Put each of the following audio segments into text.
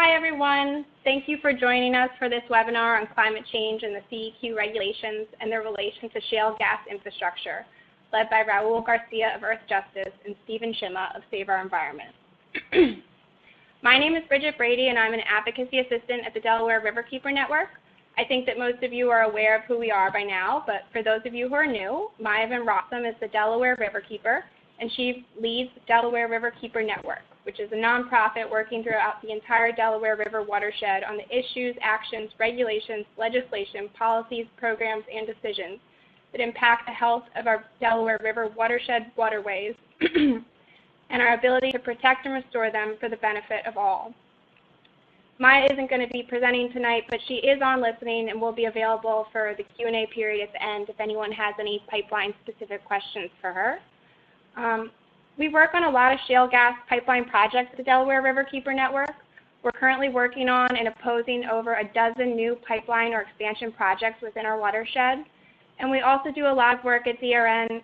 Hi, everyone. Thank you for joining us for this webinar on climate change and the CEQ regulations and their relation to shale gas infrastructure, led by Raul Garcia of Earth Justice and Stephen Shima of Save Our Environment. My name is Bridget Brady, and I'm an advocacy assistant at the Delaware Riverkeeper Network. I think that most of you are aware of who we are by now, but for those of you who are new, Maya Van Rossum is the Delaware Riverkeeper, and she leads Delaware Riverkeeper Network, which is a nonprofit working throughout the entire Delaware River watershed on the issues, actions, regulations, legislation, policies, programs, and decisions that impact the health of our Delaware River watershed waterways and our ability to protect and restore them for the benefit of all. Maya isn't going to be presenting tonight, but she is on listening and will be available for the Q&A period at the end if anyone has any pipeline-specific questions for her. We work on a lot of shale gas pipeline projects at the Delaware Riverkeeper Network. We're currently working on and opposing over a dozen new pipeline or expansion projects within our watershed. And we also do a lot of work at DRN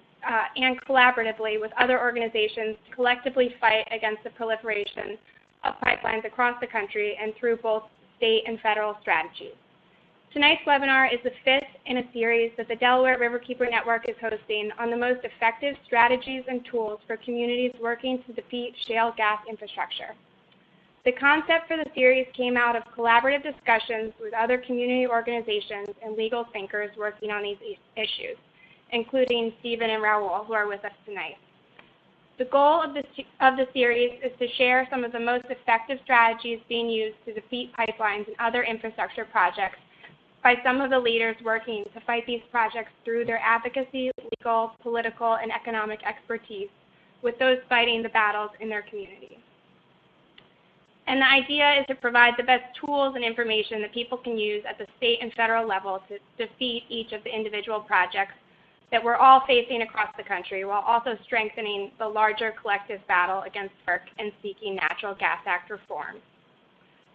and collaboratively with other organizations to collectively fight against the proliferation of pipelines across the country and through both state and federal strategies. Tonight's webinar is the fifth in a series that the Delaware Riverkeeper Network is hosting on the most effective strategies and tools for communities working to defeat shale gas infrastructure. The concept for the series came out of collaborative discussions with other community organizations and legal thinkers working on these issues, including Stephen and Raul, who are with us tonight. The goal of the series is to share some of the most effective strategies being used to defeat pipelines and other infrastructure projects by some of the leaders working to fight these projects through their advocacy, legal, political, and economic expertise with those fighting the battles in their communities. And the idea is to provide the best tools and information that people can use at the state and federal level to defeat each of the individual projects that we're all facing across the country, while also strengthening the larger collective battle against FERC and seeking Natural Gas Act reform.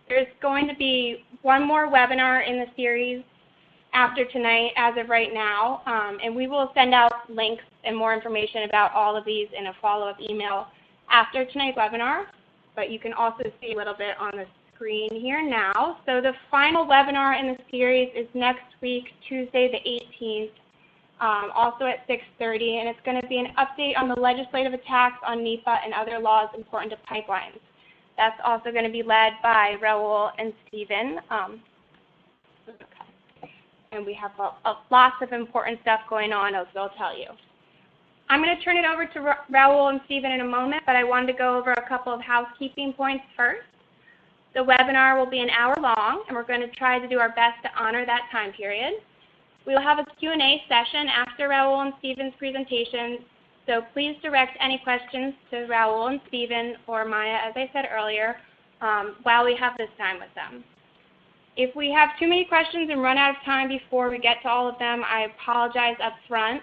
There's going to be one more webinar in the series after tonight as of right now, and we will send out links and more information about all of these in a follow-up email after tonight's webinar, but you can also see a little bit on the screen here now. So the final webinar in the series is next week, Tuesday the 18th, also at 6:30, and it's going to be an update on the legislative attacks on NEPA and other laws important to pipelines. That's also going to be led by Raul and Stephen. And we have lots of important stuff going on, as they'll tell you. I'm going to turn it over to Raul and Stephen in a moment, but I wanted to go over a couple of housekeeping points first. The webinar will be an hour long, and we're going to try to do our best to honor that time period. We will have a Q&A session after Raul and Stephen's presentation, so please direct any questions to Raul and Stephen or Maya, as I said earlier, while we have this time with them. If we have too many questions and run out of time before we get to all of them, I apologize up front.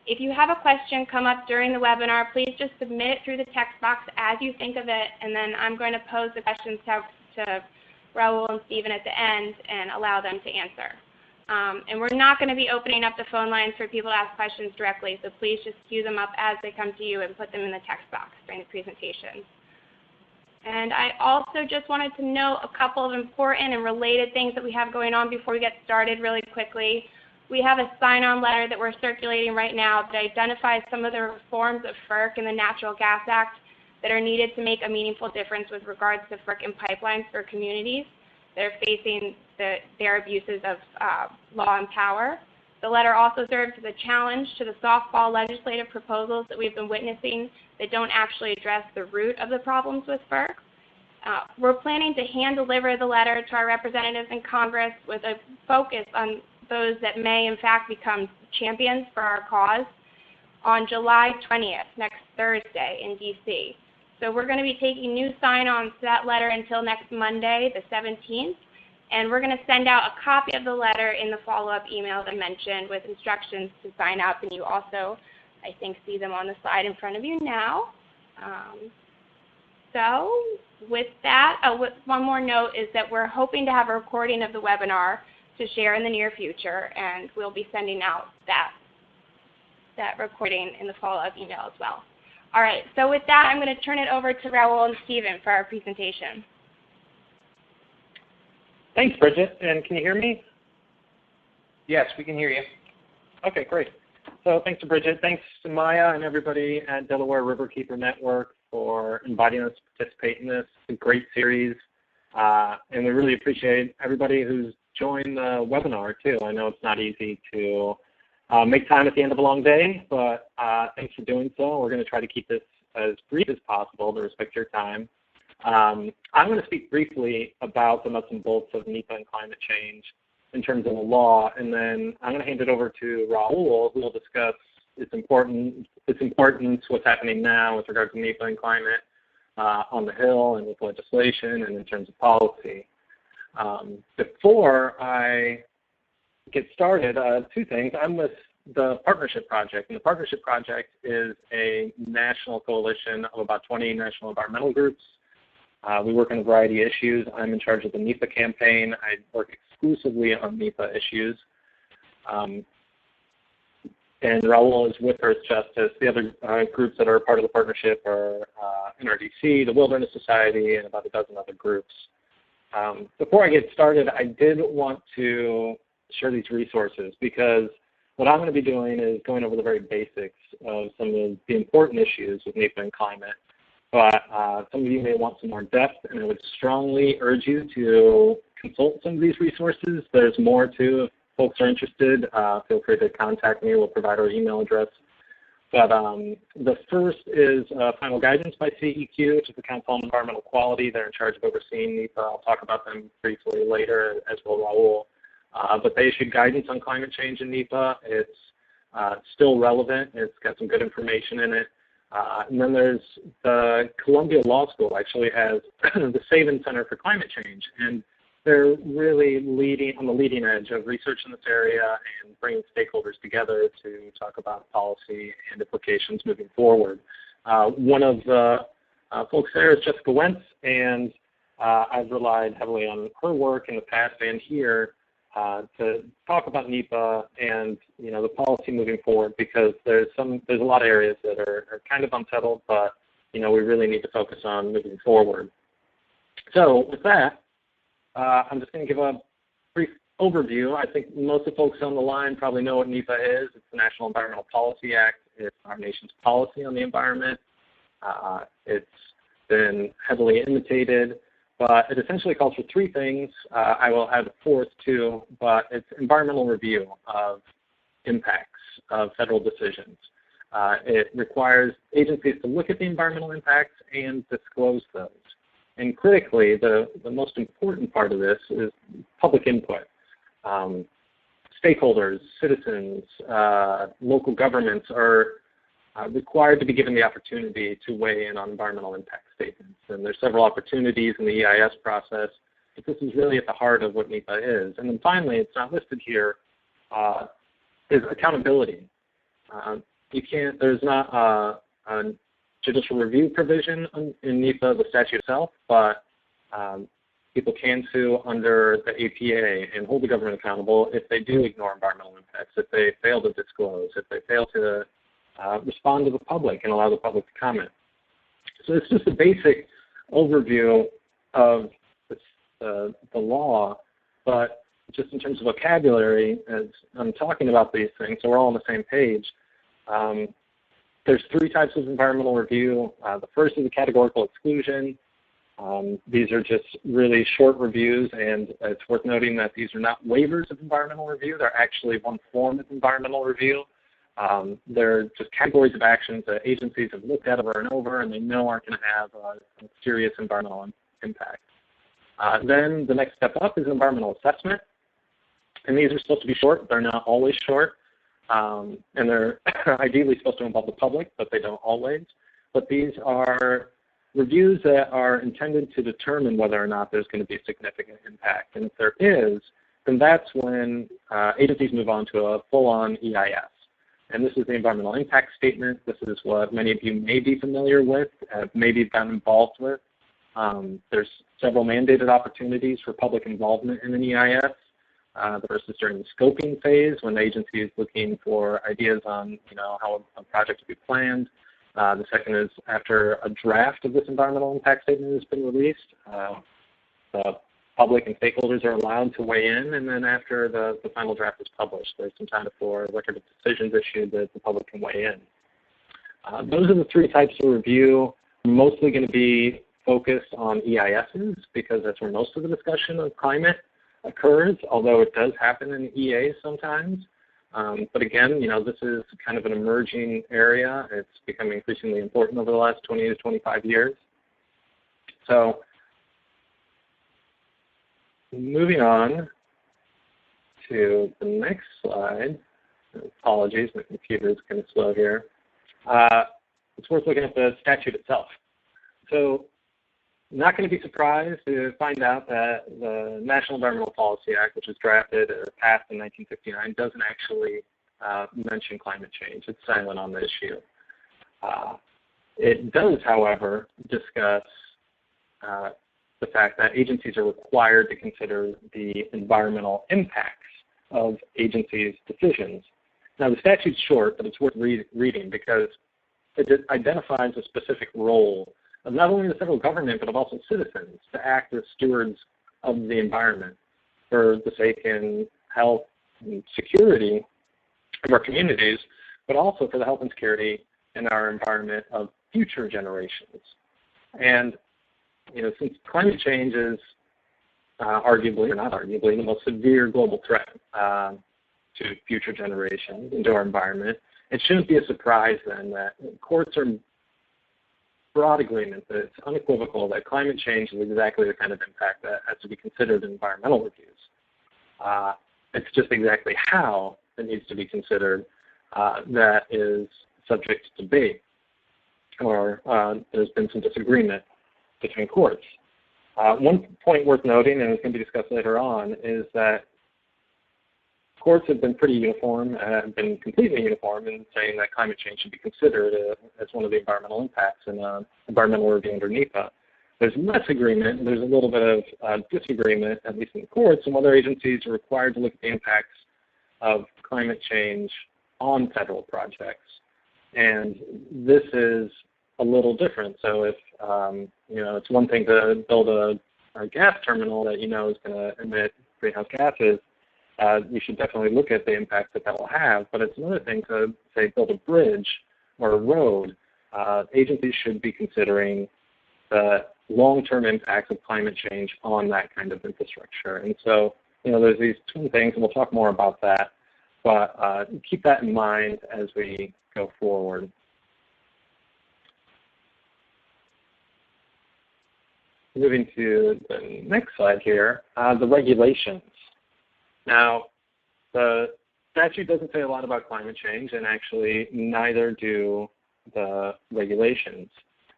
If you have a question come up during the webinar, please just submit it through the text box as you think of it, and then I'm going to pose the questions to Raul and Stephen at the end and allow them to answer. And we're not going to be opening up the phone lines for people to ask questions directly, so please just queue them up as they come to you and put them in the text box during the presentation. And I also just wanted to note a couple of important and related things that we have going on before we get started really quickly. We have a sign-on letter that we're circulating right now that identifies some of the reforms of FERC and the Natural Gas Act that are needed to make a meaningful difference with regards to FERC and pipelines for communities that are facing their abuses of law and power. The letter also serves as a challenge to the softball legislative proposals that we've been witnessing that don't actually address the root of the problems with FERC. We're planning to hand-deliver the letter to our representatives in Congress with a focus on those that may, in fact, become champions for our cause on July 20th, next Thursday in D.C. So we're going to be taking new sign-ons to that letter until next Monday, the 17th, and we're going to send out a copy of the letter in the follow-up email that I mentioned with instructions to sign up, and you also, I think, see them on the slide in front of you now. So with that, one more note is that we're hoping to have a recording of the webinar to share in the near future, and we'll be sending out that recording in the follow-up email as well. All right, so with that, I'm going to turn it over to Raul and Stephen for our presentation. Thanks, Bridget. And can you hear me? Yes, we can hear you. Okay, great. So thanks to Bridget. Thanks to Maya and everybody at Delaware Riverkeeper Network for inviting us to participate in this. It's a great series. And we really appreciate everybody who's joined the webinar, too. I know it's not easy to make time at the end of a long day, but thanks for doing so. We're going to try to keep this as brief as possible to respect your time. I'm going to speak briefly about the nuts and bolts of NEPA and climate change in terms of the law, and then I'm going to hand it over to Raul, who will discuss its importance, what's happening now with regard to NEPA and climate on the Hill and with legislation and in terms of policy. Before I get started, two things. I'm with the Partnership Project, and the Partnership Project is a national coalition of about 20 national environmental groups. We work on a variety of issues. I'm in charge of the NEPA campaign. I work exclusively on NEPA issues. And Raul is with Earth Justice. The other groups that are part of the partnership are NRDC, the Wilderness Society, and about a dozen other groups. Before I get started, I did want to share these resources because what I'm going to be doing is going over the very basics of some of the important issues with NEPA and climate. But some of you may want some more depth, and I would strongly urge you to consult some of these resources. There's more too. If folks are interested, feel free to contact me. We'll provide our email address. But the first is Final Guidance by CEQ, which is the Council on Environmental Quality. They're in charge of overseeing NEPA. I'll talk about them briefly later, as will Raul. But they issued guidance on climate change in NEPA. It's still relevant. It's got some good information in it. And then there's the Columbia Law School actually has the Savin Center for Climate Change, and they're really on the leading edge of research in this area and bringing stakeholders together to talk about policy and implications moving forward. One of the folks there is Jessica Wentz, and I've relied heavily on her work in the past and here to talk about NEPA and the policy moving forward, because there's a lot of areas that are kind of unsettled, but we really need to focus on moving forward. So with that, I'm just going to give a brief overview. I think most of the folks on the line probably know what NEPA is. It's the National Environmental Policy Act. It's our nation's policy on the environment. It's been heavily imitated. But it essentially calls for three things. I will add a fourth too, but it's environmental review of impacts of federal decisions. It requires agencies to look at the environmental impacts and disclose those. And critically, the most important part of this is public input. Stakeholders, citizens, local governments are required to be given the opportunity to weigh in on environmental impact statements. And there's several opportunities in the EIS process, but this is really at the heart of what NEPA is. And then finally, it's not listed here, is accountability. There's not a judicial review provision in NEPA, the statute itself, but people can sue under the APA and hold the government accountable if they do ignore environmental impacts, if they fail to disclose, if they fail to respond to the public and allow the public to comment. So it's just a basic overview of the law, but just in terms of vocabulary, as I'm talking about these things, so we're all on the same page, there's three types of environmental review. The first is a categorical exclusion. These are just really short reviews, and it's worth noting that these are not waivers of environmental review. They're actually one form of environmental review. They're just categories of actions that agencies have looked at over and over, and they know aren't going to have a serious environmental impact. Then the next step up is environmental assessment, and these are supposed to be short. They're not always short, and they're ideally supposed to involve the public, but they don't always. But these are reviews that are intended to determine whether or not there's going to be a significant impact, and if there is, then that's when agencies move on to a full-on EIS. And this is the environmental impact statement. This is what many of you may be familiar with, maybe been involved with. There's several mandated opportunities for public involvement in an EIS. The first is during the scoping phase, when the agency is looking for ideas on how a project will be planned. The second is after a draft of this environmental impact statement has been released. The public and stakeholders are allowed to weigh in, and then after the final draft is published, there's some time before a record of decisions issued that the public can weigh in. Those are the three types of review. Mostly going to be focused on EISs because that's where most of the discussion of climate occurs, although it does happen in EAs sometimes. But again, this is kind of an emerging area. It's becoming increasingly important over the last 20 to 25 years. So moving on to the next slide. Apologies, my computer is kind of slow here. It's worth looking at the statute itself. So not going to be surprised to find out that the National Environmental Policy Act, which was drafted or passed in 1959, doesn't actually mention climate change. It's silent on the issue. It does, however, discuss the fact that agencies are required to consider the environmental impacts of agencies' decisions. Now, the statute's short, but it's worth reading because it identifies a specific role of not only the federal government, but of also citizens to act as stewards of the environment for the sake and health and security of our communities, but also for the health and security in our environment of future generations. And since climate change is arguably, or not arguably, the most severe global threat to future generations and to our environment, it shouldn't be a surprise then that courts are broad agreement that it's unequivocal that climate change is exactly the kind of impact that has to be considered in environmental reviews. It's just exactly how it needs to be considered that is subject to debate, or there's been some disagreement between courts. One point worth noting, and it's going to be discussed later on, is that courts have been pretty uniform, have been completely uniform in saying that climate change should be considered as one of the environmental impacts in environmental review under NEPA. There's less agreement, there's a little bit of disagreement, at least in the courts, on whether agencies are required to look at the impacts of climate change on federal projects. And this is a little different. So if, it's one thing to build a gas terminal that is going to emit greenhouse gases, you should definitely look at the impact that will have. But it's another thing to, say, build a bridge or a road. Agencies should be considering the long-term impacts of climate change on that kind of infrastructure. And so, there's these two things, and we'll talk more about that. But keep that in mind as we go forward. Moving to the next slide here, the regulations. Now, the statute doesn't say a lot about climate change, and actually neither do the regulations.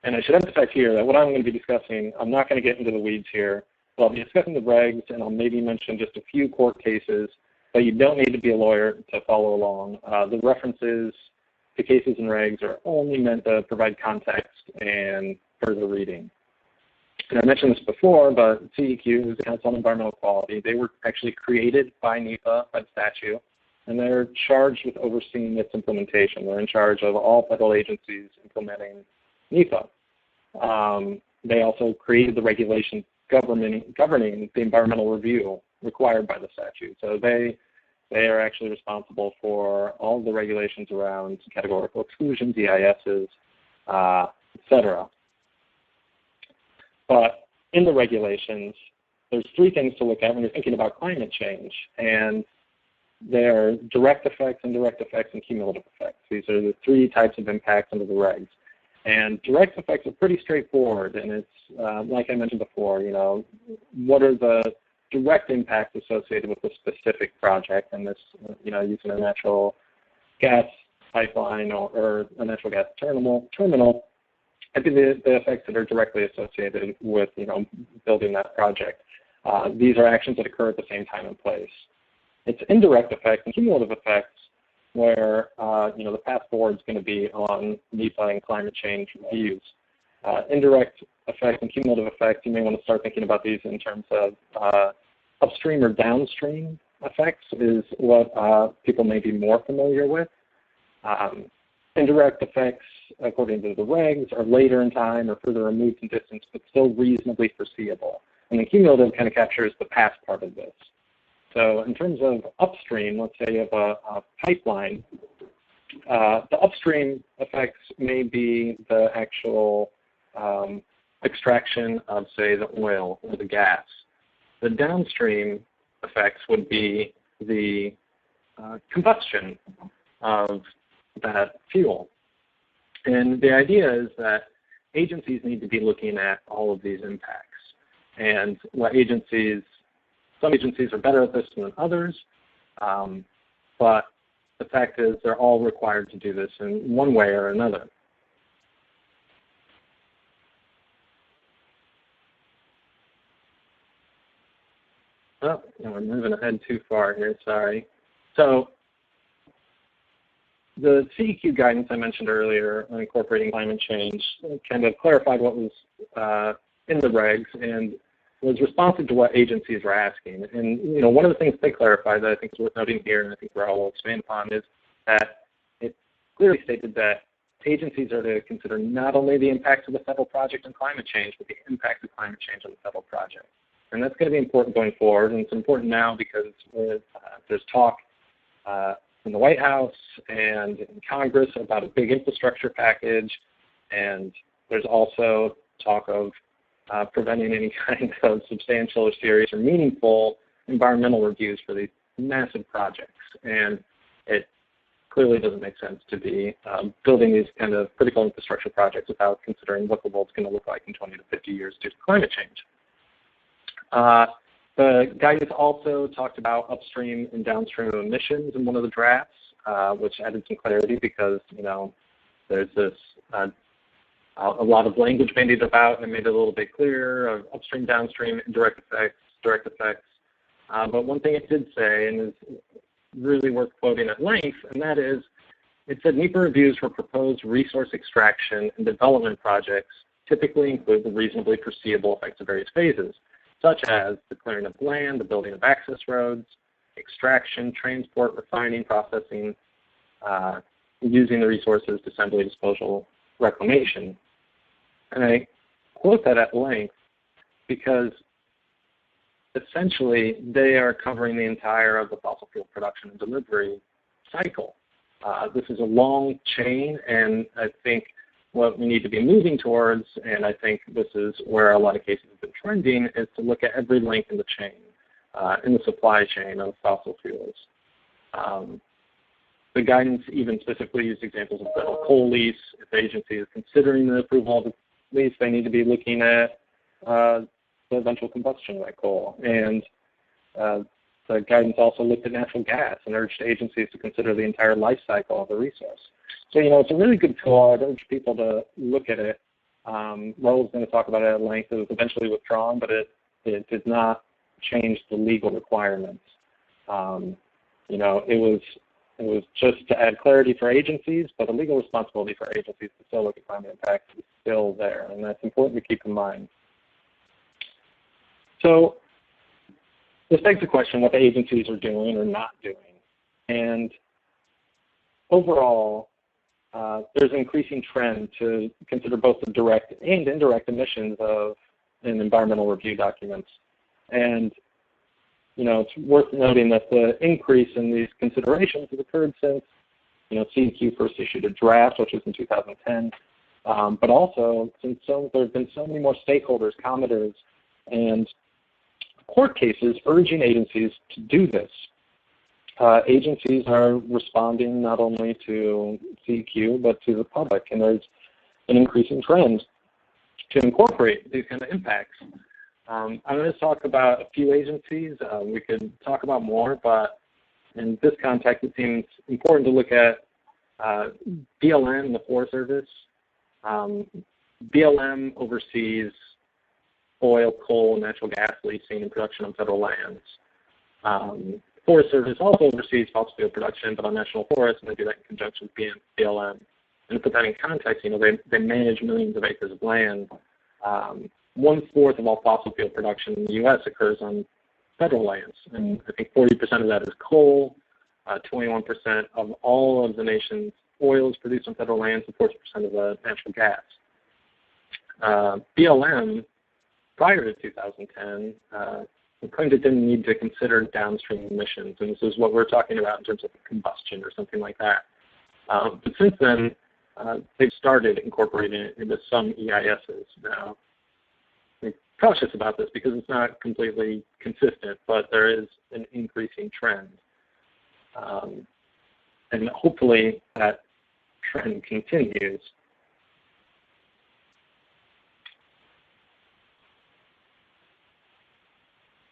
And I should emphasize here that what I'm going to be discussing, I'm not going to get into the weeds here, but I'll be discussing the regs, and I'll maybe mention just a few court cases, but you don't need to be a lawyer to follow along. The references to cases and regs are only meant to provide context and further reading. And I mentioned this before, but CEQ, the Council on Environmental Quality, they were actually created by NEPA, by statute, and they're charged with overseeing its implementation. They're in charge of all federal agencies implementing NEPA. They also created the regulations governing the environmental review required by the statute. So they are actually responsible for all of the regulations around categorical exclusions, EISs, et cetera. But in the regulations, there's three things to look at when you're thinking about climate change, and they're direct effects, indirect effects, and cumulative effects. These are the three types of impacts under the regs. And direct effects are pretty straightforward, and it's, like I mentioned before, what are the direct impacts associated with a specific project, and this, using a natural gas pipeline or a natural gas terminal. I think the effects that are directly associated with, building that project. These are actions that occur at the same time and place. It's indirect effects and cumulative effects where, the path forward is going to be on NEPA and climate change reviews. Indirect effects and cumulative effects, you may want to start thinking about these in terms of upstream or downstream effects is what people may be more familiar with. Indirect effects, according to the regs, are later in time or further removed in distance, but still reasonably foreseeable. And the cumulative kind of captures the past part of this. So in terms of upstream, let's say you have a pipeline, the upstream effects may be the actual extraction of, say, the oil or the gas. The downstream effects would be the combustion of that fuel. And the idea is that agencies need to be looking at all of these impacts. And what some agencies are better at this than others, but the fact is they're all required to do this in one way or another. Oh, no, we're moving ahead too far here, sorry. So the CEQ guidance I mentioned earlier on incorporating climate change kind of clarified what was in the regs and was responsive to what agencies were asking. And one of the things they clarified that I think is worth noting here, and I think Raul will expand upon, is that it clearly stated that agencies are to consider not only the impacts of the federal project on climate change, but the impacts of climate change on the federal project. And that's going to be important going forward, and it's important now because there's talk in the White House and in Congress about a big infrastructure package, and there's also talk of preventing any kind of substantial or serious or meaningful environmental reviews for these massive projects. And it clearly doesn't make sense to be building these kind of critical infrastructure projects without considering what the world's going to look like in 20 to 50 years due to climate change. The guidance also talked about upstream and downstream emissions in one of the drafts, which added some clarity because, there's this a lot of language bandied about, and it made it a little bit clearer of upstream, downstream, indirect effects, direct effects. But one thing it did say, and is really worth quoting at length, and that is, it said NEPA reviews for proposed resource extraction and development projects typically include the reasonably foreseeable effects of various phases, such as the clearing of land, the building of access roads, extraction, transport, refining, processing, using the resources, assembly, disposal, reclamation. And I quote that at length because essentially they are covering the entire of the fossil fuel production and delivery cycle. This is a long chain, and I think what we need to be moving towards, and I think this is where a lot of cases have been trending, is to look at every link in the chain, in the supply chain of fossil fuels. The guidance even specifically used examples of federal coal lease. If the agency is considering the approval of the lease, they need to be looking at the eventual combustion of that coal. And the guidance also looked at natural gas and urged agencies to consider the entire life cycle of the resource. So, it's a really good tool. I'd urge people to look at it. Raul's going to talk about it at length. It was eventually withdrawn, but it did not change the legal requirements. It was just to add clarity for agencies, but the legal responsibility for agencies to still look at climate impacts is still there, and that's important to keep in mind. So this begs the question what the agencies are doing or not doing. And overall, there's an increasing trend to consider both the direct and indirect emissions in environmental review documents. And it's worth noting that the increase in these considerations has occurred since, CEQ first issued a draft, which was in 2010, but also since there have been so many more stakeholders, commenters, and court cases urging agencies to do this. Agencies are responding not only to CEQ, but to the public, and there's an increasing trend to incorporate these kind of impacts. I'm going to talk about a few agencies. We could talk about more, but in this context, it seems important to look at BLM and the Forest Service. BLM oversees oil, coal, natural gas leasing and production on federal lands. Forest Service also oversees fossil fuel production, but on national forests, and they do that in conjunction with BLM. And to put that in context, they manage millions of acres of land. 1/4 of all fossil fuel production in the U.S. occurs on federal lands, and I think 40% of that is coal. 21% of all of the nation's oil is produced on federal lands, and 40% of the natural gas. BLM prior to 2010, it claimed it didn't need to consider downstream emissions, and this is what we're talking about in terms of combustion or something like that. But since then, they've started incorporating it into some EISs. Now, I'm cautious about this because it's not completely consistent, but there is an increasing trend. And hopefully that trend continues.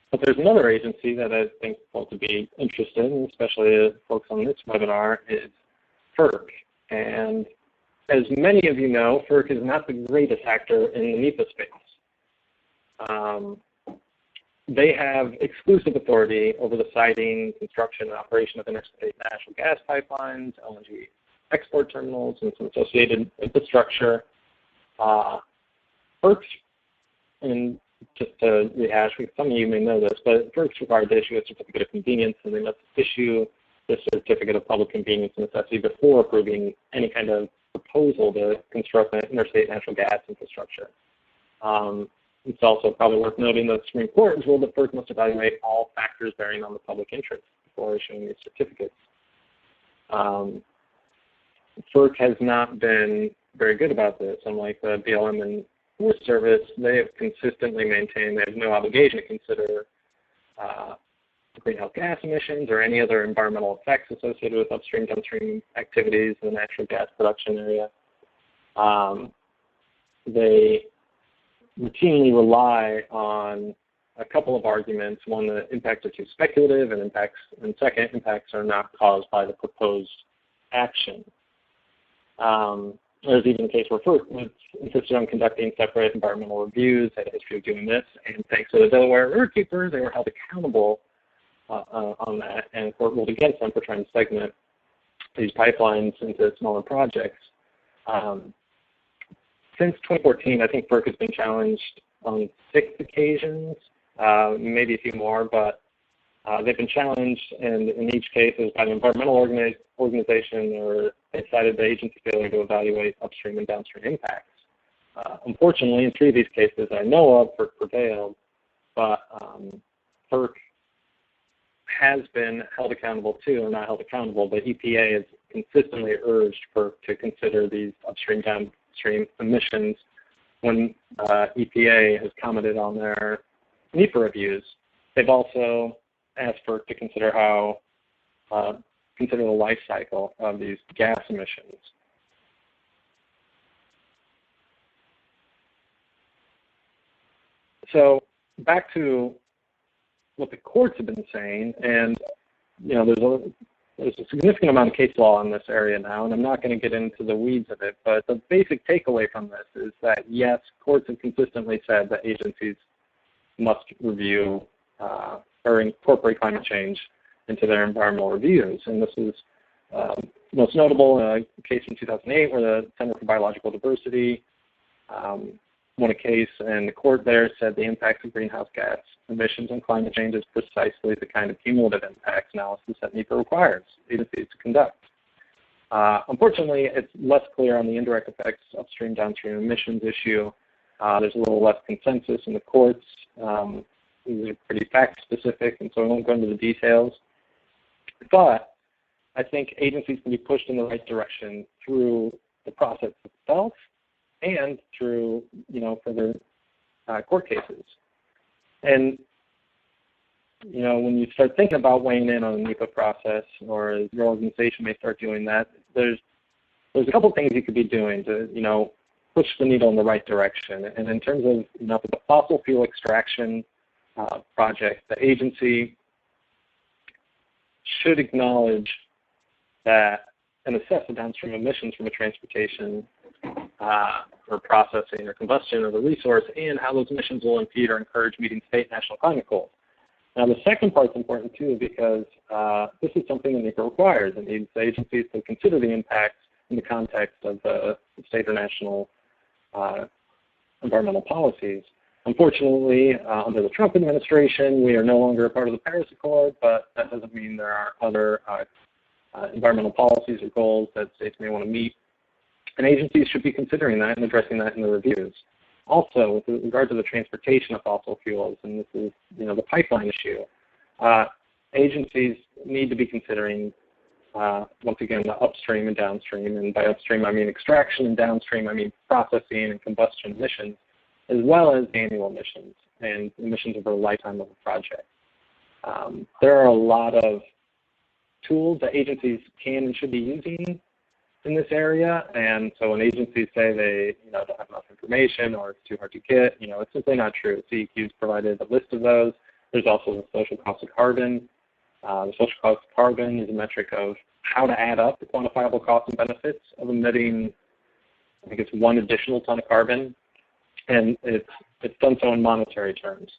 But there's another agency that I think folks would be interested in, especially folks on this webinar, is FERC. And as many of you know, FERC is not the greatest actor in the NEPA space. They have exclusive authority over the siting, construction, and operation of interstate natural gas pipelines, LNG export terminals, and some associated infrastructure. FERC's, and just to rehash, some of you may know this, but FERC's required to issue a certificate of convenience, and they must issue this certificate of public convenience and necessity before approving any kind of proposal to construct an interstate natural gas infrastructure. It's also probably worth noting that the Supreme Court has ruled that FERC must evaluate all factors bearing on the public interest before issuing these certificates. FERC has not been very good about this. Unlike the BLM and Forest Service, they have consistently maintained they have no obligation to consider greenhouse gas emissions or any other environmental effects associated with upstream, downstream activities in the natural gas production area. They routinely rely on a couple of arguments. One, the impacts are too speculative, and second, impacts are not caused by the proposed action. There's even a case where FERC was insisted on conducting separate environmental reviews, had a history of doing this, and thanks to the Delaware Riverkeepers, they were held accountable on that, and the court ruled against them for trying to segment these pipelines into smaller projects. Since 2014, I think FERC has been challenged on 6 occasions, maybe a few more, but they've been challenged, and in each case it was by an environmental organization, or they cited the agency failure to evaluate upstream and downstream impacts. Unfortunately, in 3 of these cases I know of, FERC prevailed, but FERC has been held accountable too, or not held accountable, but EPA has consistently urged FERC to consider these upstream, downstream emissions when EPA has commented on their NEPA reviews. They've also asked FERC to consider consider the life cycle of these gas emissions. So back to what the courts have been saying, and there's a significant amount of case law in this area now, and I'm not going to get into the weeds of it, but the basic takeaway from this is that, yes, courts have consistently said that agencies must review or incorporate climate change into their environmental reviews. And this is most notable in a case from 2008 where the Center for Biological Diversity won a case, and the court there said the impacts of greenhouse gas emissions on climate change is precisely the kind of cumulative impacts analysis that NEPA requires agencies to conduct. Unfortunately, it's less clear on the indirect effects upstream, downstream emissions issue. There's a little less consensus in the courts. These are pretty fact-specific, and so I won't go into the details. But I think agencies can be pushed in the right direction through the process itself and through, further court cases. And, when you start thinking about weighing in on the NEPA process, or your organization may start doing that, there's a couple things you could be doing to, push the needle in the right direction. And in terms of, the fossil fuel extraction project, the agency should acknowledge that and assess the downstream emissions from a transportation or processing or combustion of the resource, and how those emissions will impede or encourage meeting state and national climate goals. Now, the second part is important too, because this is something that NEPA requires. It needs agencies to consider the impacts in the context of the state or national environmental policies. Unfortunately, under the Trump administration, we are no longer a part of the Paris Accord, but that doesn't mean there are other environmental policies or goals that states may want to meet. And agencies should be considering that and addressing that in the reviews. Also, with regard to the transportation of fossil fuels, and this is, the pipeline issue, agencies need to be considering, once again, the upstream and downstream, and by upstream I mean extraction, and downstream I mean processing and combustion emissions, as well as annual emissions and emissions over the lifetime of a project. There are a lot of tools that agencies can and should be using in this area, and so when agencies say they don't have enough information or it's too hard to get, it's simply not true. CEQ's provided a list of those. There's also the social cost of carbon. The social cost of carbon is a metric of how to add up the quantifiable costs and benefits of emitting, I think it's 1 additional ton of carbon, and it's done so in monetary terms.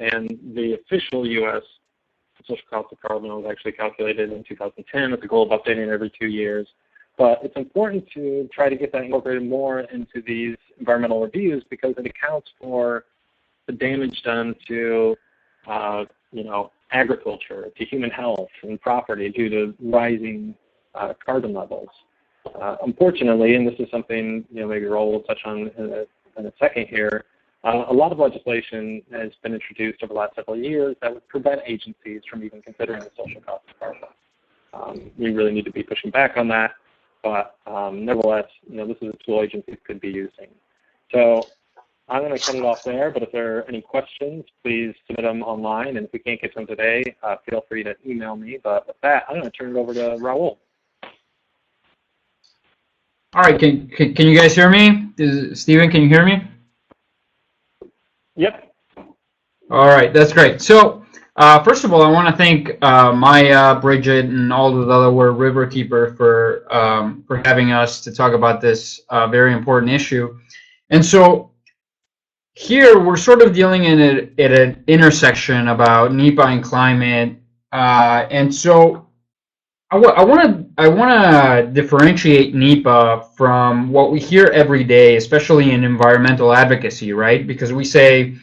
And the official U.S. social cost of carbon was actually calculated in 2010 with the goal of updating every 2 years. But it's important to try to get that incorporated more into these environmental reviews because it accounts for the damage done to, agriculture, to human health and property due to rising carbon levels. Unfortunately, and this is something maybe Raul will touch on in a second here, a lot of legislation has been introduced over the last several years that would prevent agencies from even considering the social cost of carbon. We really need to be pushing back on that, but nevertheless, this is a tool agencies could be using. So I'm going to cut it off there, but if there are any questions, please submit them online, and if we can't get to them today, feel free to email me. But with that, I'm going to turn it over to Raul. All right, can you guys hear me? Stephen, can you hear me? Yep. All right, that's great. So first of all, I want to thank Maya, Bridget, and all the other Riverkeeper for having us to talk about this very important issue. And so here we're sort of dealing at an intersection about NEPA and climate, and so I want to differentiate NEPA from what we hear every day, especially in environmental advocacy, right? Because we say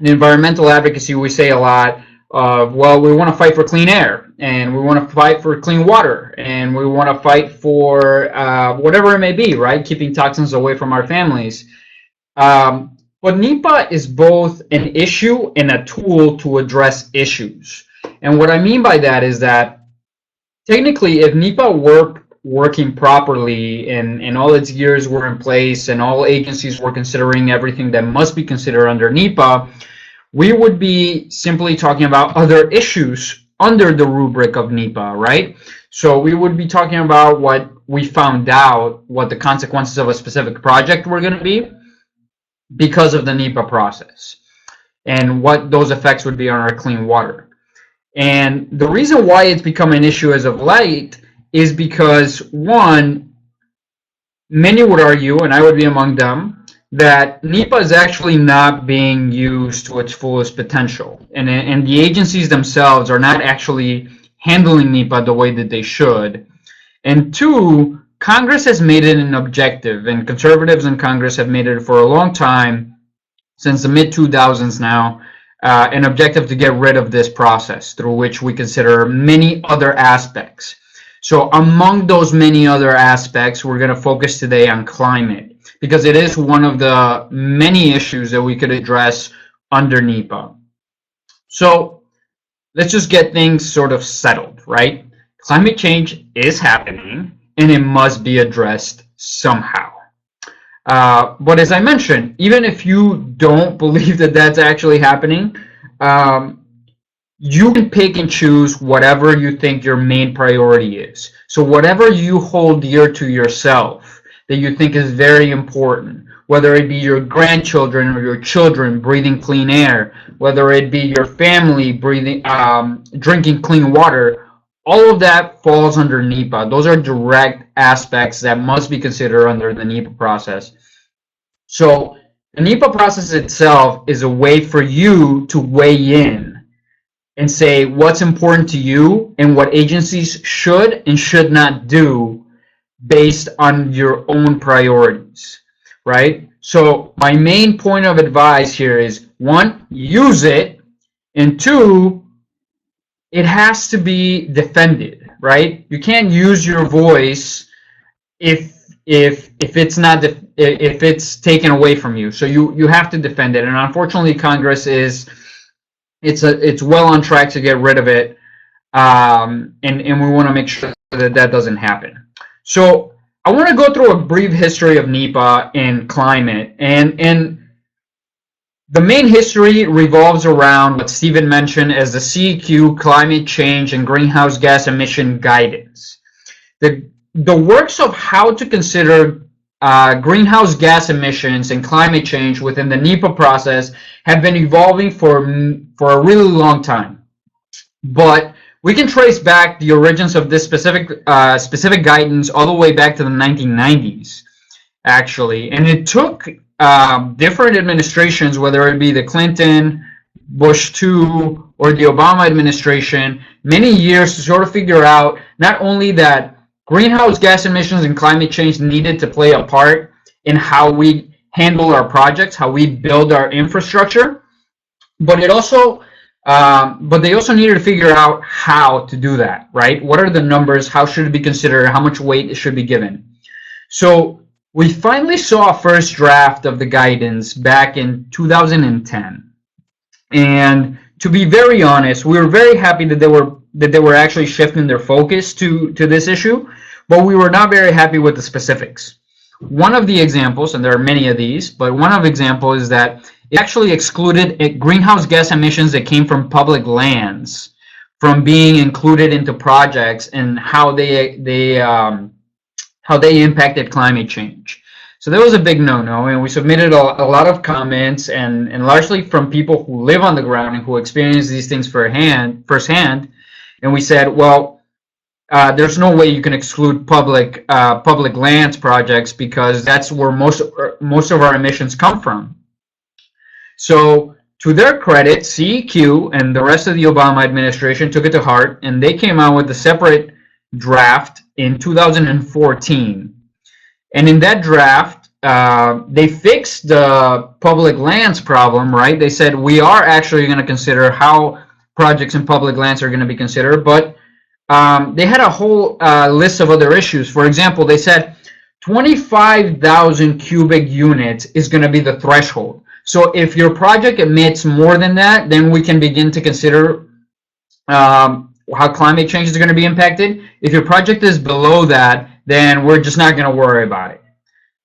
in environmental advocacy, we say a lot of, well, we want to fight for clean air, and we want to fight for clean water, and we want to fight for whatever it may be, right? Keeping toxins away from our families. But NEPA is both an issue and a tool to address issues. And what I mean by that is that technically, if NEPA were working properly and all its gears were in place and all agencies were considering everything that must be considered under NEPA, we would be simply talking about other issues under the rubric of NEPA, right? So we would be talking about what we found out, what the consequences of a specific project were going to be because of the NEPA process, and what those effects would be on our clean water. And the reason why it's become an issue as of late is because, one, many would argue, and I would be among them, that NEPA is actually not being used to its fullest potential. And the agencies themselves are not actually handling NEPA the way that they should. And two, Congress has made it an objective, and conservatives in Congress have made it for a long time, since the mid-2000s now, an objective to get rid of this process, through which we consider many other aspects. So among those many other aspects, we're going to focus today on climate, because it is one of the many issues that we could address under NEPA. So let's just get things sort of settled, right? Climate change is happening, and it must be addressed somehow. But as I mentioned, even if you don't believe that that's actually happening, you can pick and choose whatever you think your main priority is. So whatever you hold dear to yourself that you think is very important, whether it be your grandchildren or your children breathing clean air, whether it be your family breathing, drinking clean water, all of that falls under NEPA. Those are direct aspects that must be considered under the NEPA process. So the NEPA process itself is a way for you to weigh in and say what's important to you and what agencies should and should not do based on your own priorities, right? So my main point of advice here is, one, use it, and two, it has to be defended, right? You can't use your voice if it's not if it's taken away from you. So you have to defend it. And unfortunately, Congress it's well on track to get rid of it. And we want to make sure that that doesn't happen. So I want to go through a brief history of NEPA and climate. And the main history revolves around what Stephen mentioned as the CEQ Climate Change and Greenhouse Gas Emission Guidance. The works of how to consider greenhouse gas emissions and climate change within the NEPA process have been evolving for a really long time. But we can trace back the origins of this specific guidance all the way back to the 1990s, actually. And it took different administrations, whether it be the Clinton, Bush 2, or the Obama administration, many years to sort of figure out not only that greenhouse gas emissions and climate change needed to play a part in how we handle our projects, how we build our infrastructure, but they also needed to figure out how to do that, right? What are the numbers? How should it be considered? How much weight it should be given? So we finally saw a first draft of the guidance back in 2010. And to be very honest, we were very happy that they were actually shifting their focus to this issue, but we were not very happy with the specifics. One of the examples, and there are many of these, but one of the examples is that it actually excluded greenhouse gas emissions that came from public lands from being included into projects and how they impacted climate change. So that was a big no-no, and we submitted a lot of comments, and largely from people who live on the ground and who experience these things firsthand. And we said, well, there's no way you can exclude public lands projects because that's where most of our emissions come from. So to their credit, CEQ and the rest of the Obama administration took it to heart, and they came out with a separate draft in 2014. And in that draft, they fixed the public lands problem, right? They said we are actually going to consider how projects in public lands are going to be considered, but they had a whole list of other issues. For example, they said 25,000 cubic units is going to be the threshold. So if your project emits more than that, then we can begin to consider how climate change is going to be impacted. If your project is below that, then we're just not going to worry about it.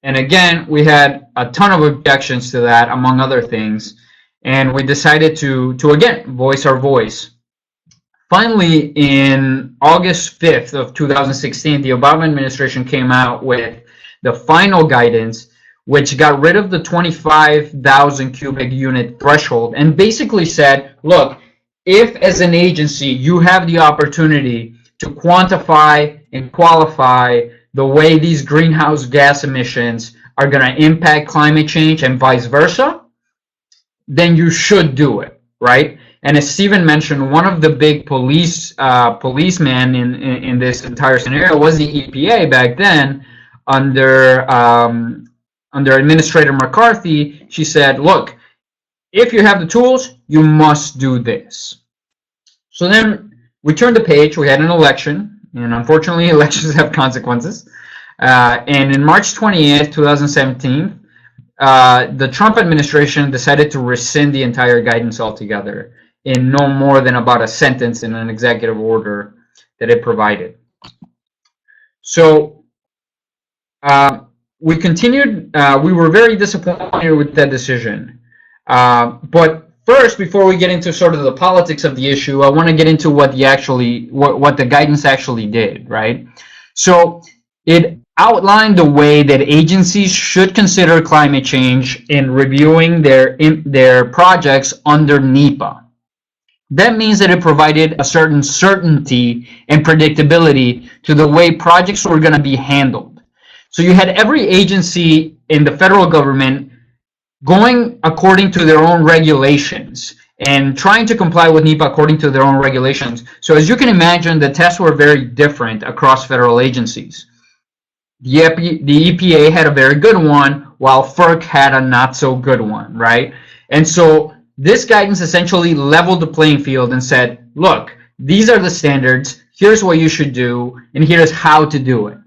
And again, we had a ton of objections to that, among other things, and we decided to again, voice our voice. Finally, in August 5th of 2016, the Obama administration came out with the final guidance, which got rid of the 25,000 cubic unit threshold and basically said, look, if as an agency you have the opportunity to quantify and qualify the way these greenhouse gas emissions are going to impact climate change and vice versa, then you should do it, right? And as Stephen mentioned, one of the big policemen in this entire scenario was the EPA back then under Administrator McCarthy. She said, look, if you have the tools, you must do this. So then we turned the page, we had an election, and unfortunately elections have consequences. And in March 28th, 2017, the Trump administration decided to rescind the entire guidance altogether in no more than about a sentence in an executive order that it provided. So we continued, we were very disappointed with that decision. But first, before we get into sort of the politics of the issue, I want to get into what the guidance actually did, right? So it outlined the way that agencies should consider climate change in reviewing their projects under NEPA. That means that it provided a certain certainty and predictability to the way projects were going to be handled. So you had every agency in the federal government going according to their own regulations and trying to comply with NEPA according to their own regulations. So as you can imagine, the tests were very different across federal agencies. The EPA had a very good one, while FERC had a not so good one, right? And so this guidance essentially leveled the playing field and said, look, these are the standards, here's what you should do, and here's how to do it.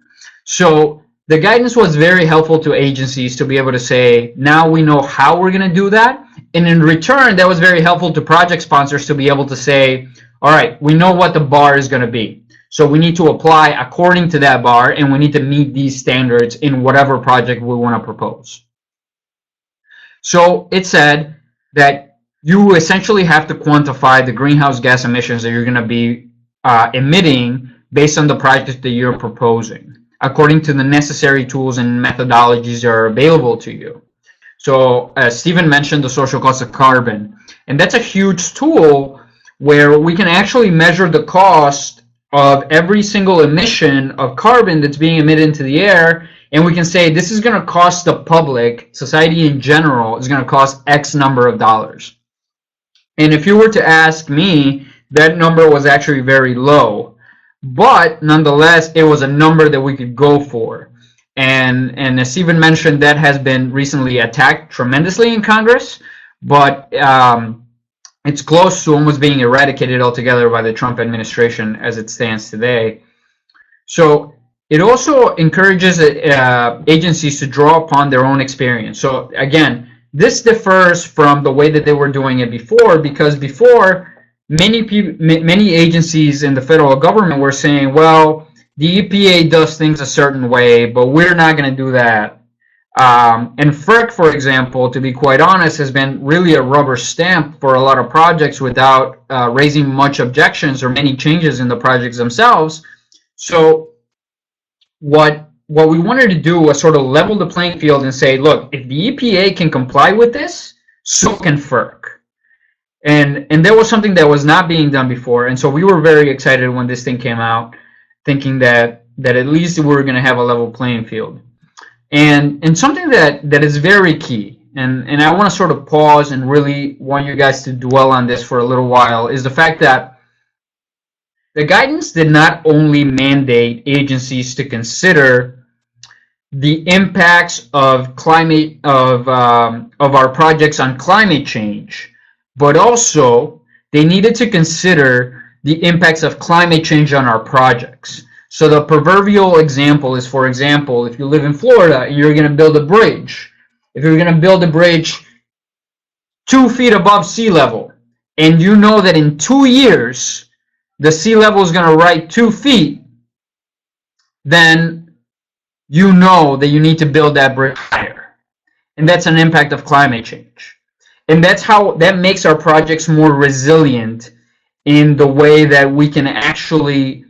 So the guidance was very helpful to agencies to be able to say, now we know how we're going to do that. And in return, that was very helpful to project sponsors to be able to say, all right, we know what the bar is going to be. So we need to apply according to that bar, and we need to meet these standards in whatever project we want to propose. So it said that you essentially have to quantify the greenhouse gas emissions that you're going to be emitting based on the project that you're proposing, according to the necessary tools and methodologies that are available to you. So as Stephen mentioned, the social cost of carbon, and that's a huge tool where we can actually measure the cost of every single emission of carbon that's being emitted into the air, and we can say this is going to cost the public, society in general, is going to cost X number of dollars. And if you were to ask me, that number was actually very low, but nonetheless, it was a number that we could go for. And as Stephen mentioned, that has been recently attacked tremendously in Congress, but it's close to almost being eradicated altogether by the Trump administration as it stands today. So it also encourages agencies to draw upon their own experience. So again, this differs from the way that they were doing it before, because before many agencies in the federal government were saying, well, the EPA does things a certain way, but we're not going to do that. And FERC, for example, to be quite honest, has been really a rubber stamp for a lot of projects without raising much objections or many changes in the projects themselves. So what we wanted to do was sort of level the playing field and say, look, if the EPA can comply with this, so can FERC. And there was something that was not being done before. And so we were very excited when this thing came out, thinking that at least we were going to have a level playing field. And something that is very key, and I want to sort of pause and really want you guys to dwell on this for a little while, is the fact that the guidance did not only mandate agencies to consider the impacts of climate of our projects on climate change, but also they needed to consider the impacts of climate change on our projects. So the proverbial example is, for example, if you live in Florida and you're going to build a bridge, if you're going to build a bridge 2 feet above sea level, and you know that in 2 years the sea level is going to rise 2 feet, then you know that you need to build that bridge higher. And that's an impact of climate change. And that makes our projects more resilient in the way that we can actually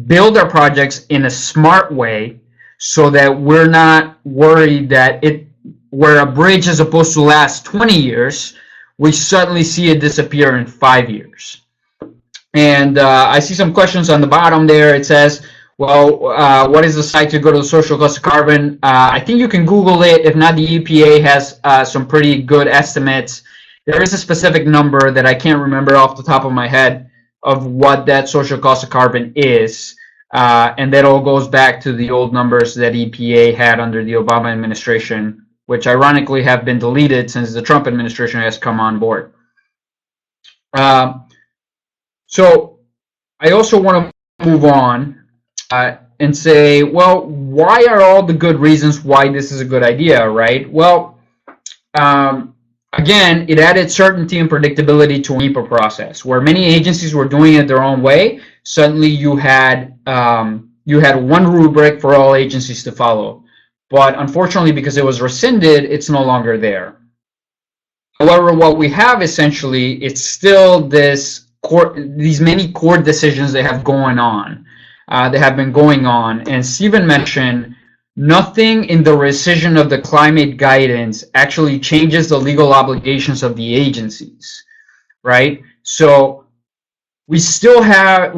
build our projects in a smart way, so that we're not worried that where a bridge is supposed to last 20 years, we suddenly see it disappear in 5 years. And I see some questions on the bottom there. It says, well, what is the site to go to the social cost of carbon? I think you can Google it. If not, the EPA has some pretty good estimates. There is a specific number that I can't remember off the top of my head of what that social cost of carbon is. And that all goes back to the old numbers that EPA had under the Obama administration, which ironically have been deleted since the Trump administration has come on board. So I also want to move on and say, well, why are all the good reasons why this is a good idea, right? Well, again, it added certainty and predictability to a NEPA process, where many agencies were doing it their own way. Suddenly, you had one rubric for all agencies to follow. But unfortunately, because it was rescinded, it's no longer there. However, what we have essentially, it's still these many court decisions that have been going on. And Stephen mentioned, nothing in the rescission of the climate guidance actually changes the legal obligations of the agencies, right? So we still have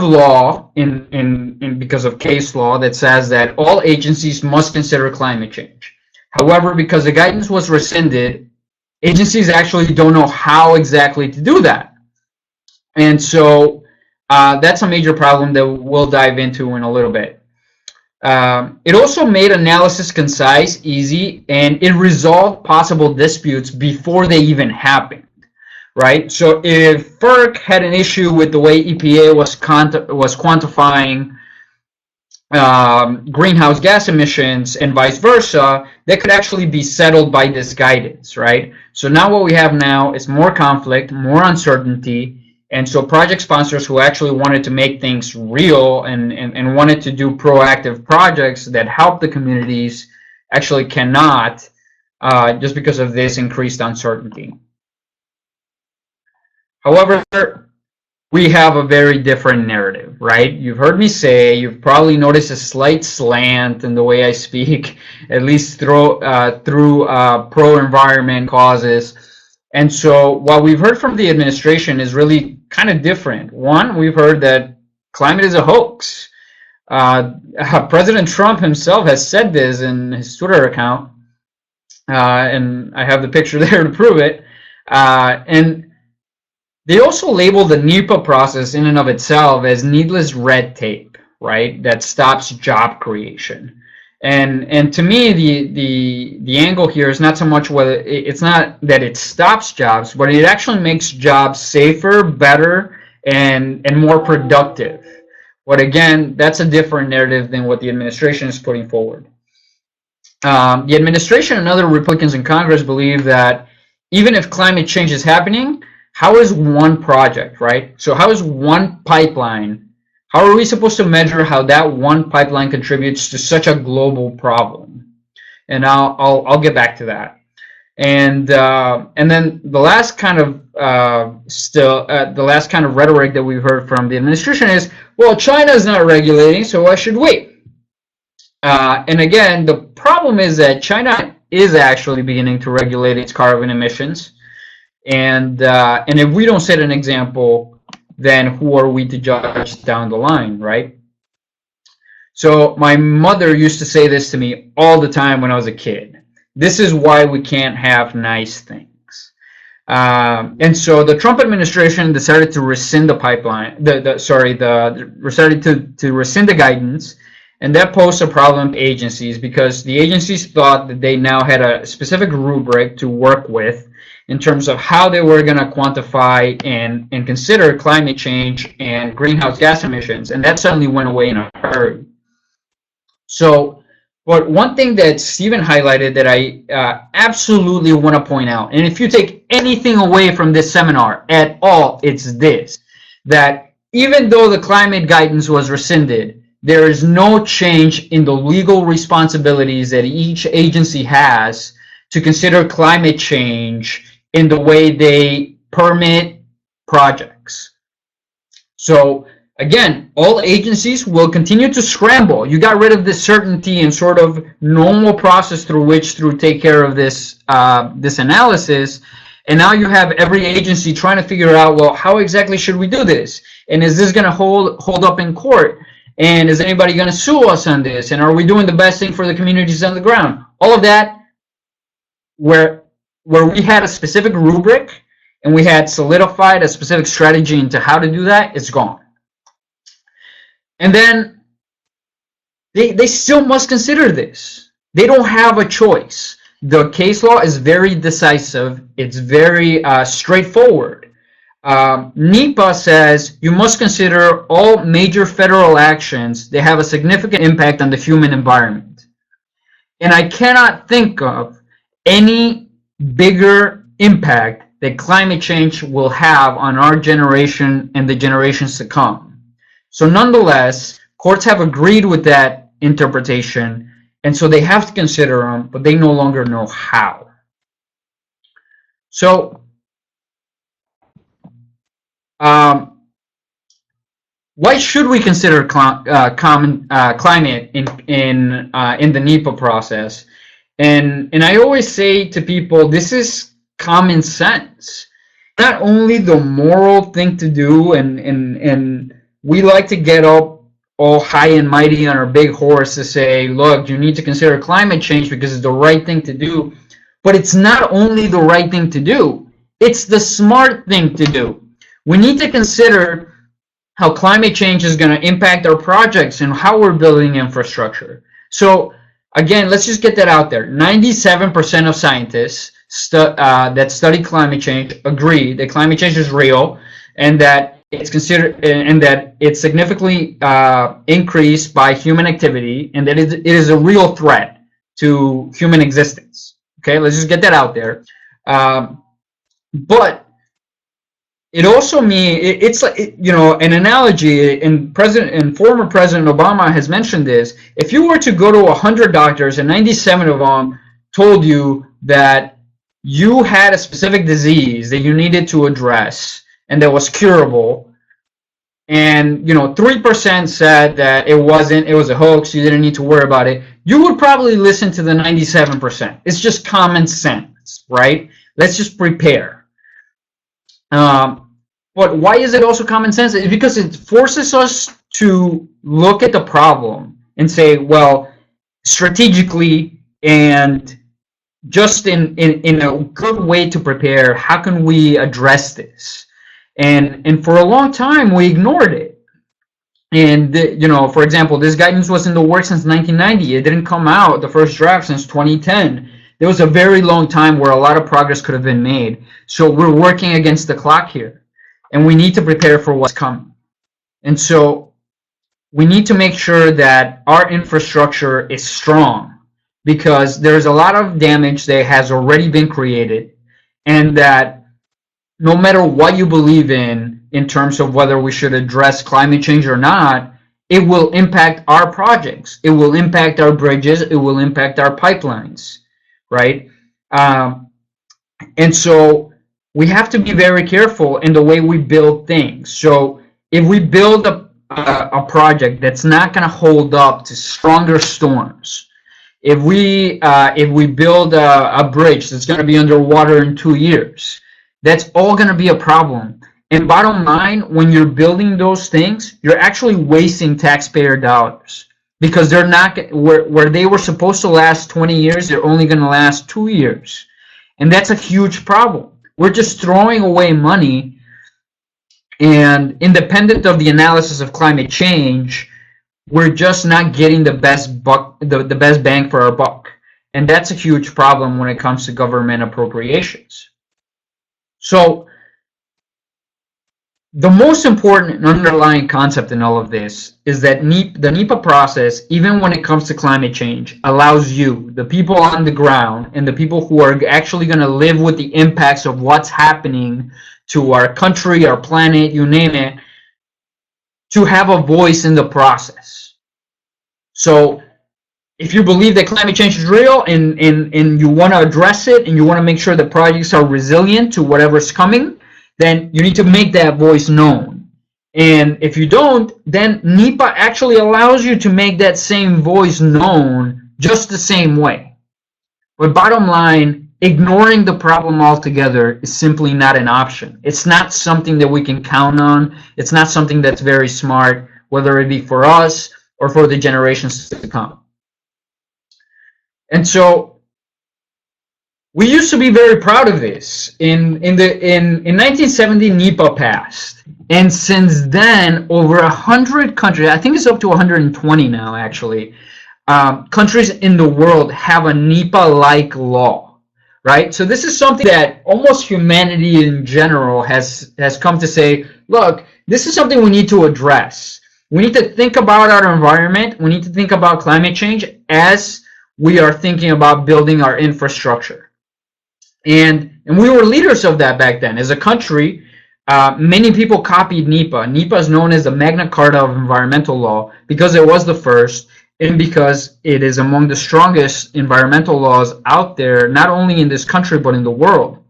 law in because of case law that says that all agencies must consider climate change. However, because the guidance was rescinded, agencies actually don't know how exactly to do that. And so that's a major problem that we'll dive into in a little bit. It also made analysis concise, easy, and it resolved possible disputes before they even happened, right? So if FERC had an issue with the way EPA was quantifying greenhouse gas emissions and vice versa, that could actually be settled by this guidance, right? So now what we have now is more conflict, more uncertainty, and so project sponsors who actually wanted to make things real and wanted to do proactive projects that help the communities actually cannot, just because of this increased uncertainty. However, we have a very different narrative, right? You've heard me say, you've probably noticed a slight slant in the way I speak, at least through pro-environment causes. And so what we've heard from the administration is really kind of different. One, we've heard that climate is a hoax. President Trump himself has said this in his Twitter account, and I have the picture there to prove it. And they also label the NEPA process in and of itself as needless red tape, right? That stops job creation. And to me, the angle here is not so much whether it's not that it stops jobs, but it actually makes jobs safer, better, and more productive. But again, that's a different narrative than what the administration is putting forward. The administration and other Republicans in Congress believe that even if climate change is happening, how is one project, right? So how is one pipeline, how are we supposed to measure how that one pipeline contributes to such a global problem? And I'll get back to that. And then the last kind of the last kind of rhetoric that we've heard from the administration is, well, China is not regulating, so why should we? And again, the problem is that China is actually beginning to regulate its carbon emissions. And if we don't set an example, then who are we to judge down the line, right? So my mother used to say this to me all the time when I was a kid. This is why we can't have nice things. And so the Trump administration decided to rescind the pipeline. Decided to rescind the guidance, and that posed a problem to agencies because the agencies thought that they now had a specific rubric to work with in terms of how they were going to quantify and consider climate change and greenhouse gas emissions, and that suddenly went away in a hurry. So, but one thing that Stephen highlighted that I absolutely want to point out, and if you take anything away from this seminar at all, it's this, that even though the climate guidance was rescinded, there is no change in the legal responsibilities that each agency has to consider climate change in the way they permit projects. So again, all agencies will continue to scramble. You got rid of this certainty and sort of normal process through which to take care of this this analysis, and now you have every agency trying to figure out, well, how exactly should we do this? And is this going to hold up in court? And is anybody going to sue us on this? And are we doing the best thing for the communities on the ground? All of that, where we had a specific rubric and we had solidified a specific strategy into how to do that, it's gone. And then they still must consider this. They don't have a choice. The case law is very decisive. It's very straightforward. NEPA says you must consider all major federal actions that have a significant impact on the human environment. And I cannot think of any bigger impact that climate change will have on our generation and the generations to come. So nonetheless, courts have agreed with that interpretation, and so they have to consider them, but they no longer know how. So why should we consider climate in the NEPA process? And I always say to people, this is common sense. Not only the moral thing to do, and we like to get up all high and mighty on our big horse to say, look, you need to consider climate change because it's the right thing to do. But it's not only the right thing to do, it's the smart thing to do. We need to consider how climate change is going to impact our projects and how we're building infrastructure. So again, let's just get that out there. 97% of scientists that study climate change agree that climate change is real and that it's considered, and that it's significantly increased by human activity, and that it is a real threat to human existence. Okay, let's just get that out there. But it also means it's like, you know, an analogy, and former President Obama has mentioned this. If you were to go to 100 doctors and 97 of them told you that you had a specific disease that you needed to address and that was curable, and, you know, 3% said that it wasn't, it was a hoax, you didn't need to worry about it, you would probably listen to the 97%. It's just common sense, right? Let's just prepare. But why is it also common sense? It's because it forces us to look at the problem and say, well, strategically and just in a good way to prepare, how can we address this? And for a long time, we ignored it. And, you know, for example, this guidance was in the works since 1990. It didn't come out, the first draft, since 2010. There was a very long time where a lot of progress could have been made. So we're working against the clock here. And we need to prepare for what's coming. And so we need to make sure that our infrastructure is strong, because there's a lot of damage that has already been created, and that no matter what you believe in terms of whether we should address climate change or not, it will impact our projects. It will impact our bridges. It will impact our pipelines, right? And so we have to be very careful in the way we build things. So if we build a project that's not going to hold up to stronger storms, if we build a bridge that's going to be underwater in 2 years, that's all going to be a problem. And bottom line, when you're building those things, you're actually wasting taxpayer dollars, because they're not, where they were supposed to last 20 years, they're only going to last 2 years. And that's a huge problem. We're just throwing away money, and independent of the analysis of climate change, we're just not getting the best bang for our buck. And that's a huge problem when it comes to government appropriations. So the most important underlying concept in all of this is that the NEPA process, even when it comes to climate change, allows you, the people on the ground, and the people who are actually going to live with the impacts of what's happening to our country, our planet, you name it, to have a voice in the process. So if you believe that climate change is real and you want to address it, and you want to make sure that projects are resilient to whatever's coming, then you need to make that voice known. And if you don't, then NEPA actually allows you to make that same voice known just the same way. But bottom line, ignoring the problem altogether is simply not an option. It's not something that we can count on. It's not something that's very smart, whether it be for us or for the generations to come. And so we used to be very proud of this. In 1970, NEPA passed, and since then, over 100 countries, I think it's up to 120 now, actually, countries in the world have a NEPA-like law, right? So this is something that almost humanity in general has come to say, look, this is something we need to address. We need to think about our environment. We need to think about climate change as we are thinking about building our infrastructure. And we were leaders of that back then. As a country, many people copied NEPA. NEPA is known as the Magna Carta of environmental law because it was the first, and because it is among the strongest environmental laws out there, not only in this country, but in the world.